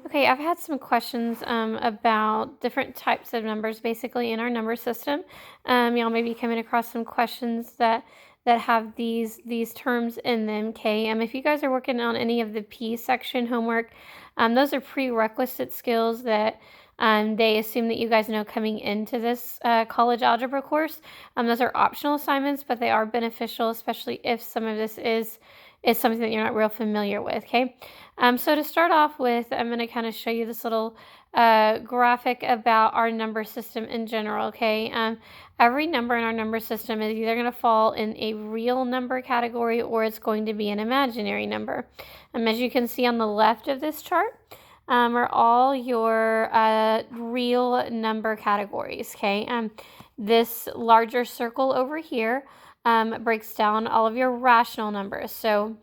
Okay, I've had some questions about different types of numbers, basically in our number system. Y'all may be coming across some questions that have these terms in them. Okay, if you guys are working on any of the P section homework, those are prerequisite skills that they assume that you guys know coming into this college algebra course. Those are optional assignments, but they are beneficial, especially if some of this is something that you're not real familiar with. Okay. So to start off with, I'm going to kind of show you this little graphic about our number system in general, okay? Every number in our number system is either going to fall in a real number category or it's going to be an imaginary number. As you can see on the left of this chart, are all your real number categories, okay? This larger circle over here breaks down all of your rational numbers. So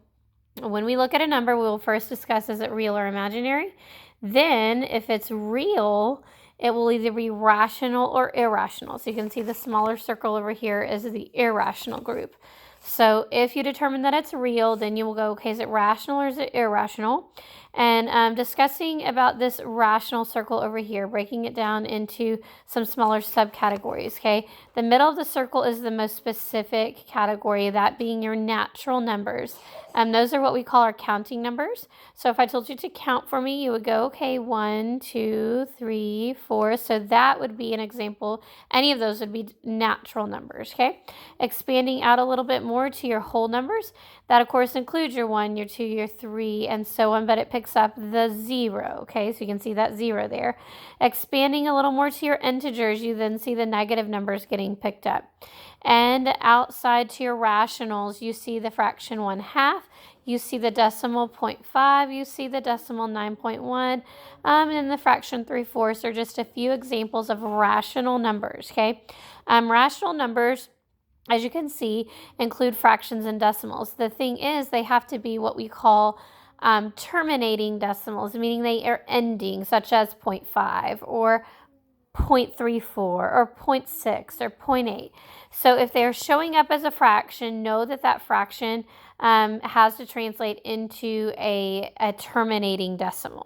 when we look at a number, we will first discuss is it real or imaginary. Then, if it's real, it will either be rational or irrational. So you can see the smaller circle over here is the irrational group. So if you determine that it's real, then you will go, okay, is it rational or is it irrational? And discussing about this rational circle over here, breaking it down into some smaller subcategories, okay? The middle of the circle is the most specific category, that being your natural numbers. Those are what we call our counting numbers. So if I told you to count for me, you would go, okay, 1, 2, 3, 4. So that would be an example. Any of those would be natural numbers, okay? Expanding out a little bit more to your whole numbers, that of course includes your 1, your 2, your 3, and so on, but it picks up the 0, okay? So you can see that 0 there. Expanding a little more to your integers, you then see the negative numbers getting picked up. And outside to your rationals, you see the fraction 1/2, you see the decimal 0.5, you see the decimal 9.1, and the fraction 3/4 are just a few examples of rational numbers, okay? Rational numbers, as you can see, include fractions and decimals. The thing is, they have to be what we call terminating decimals, meaning they are ending, such as 0.5 or 0.34 or 0.6 or 0.8. So if they're showing up as a fraction, know that that fraction has to translate into a terminating decimal.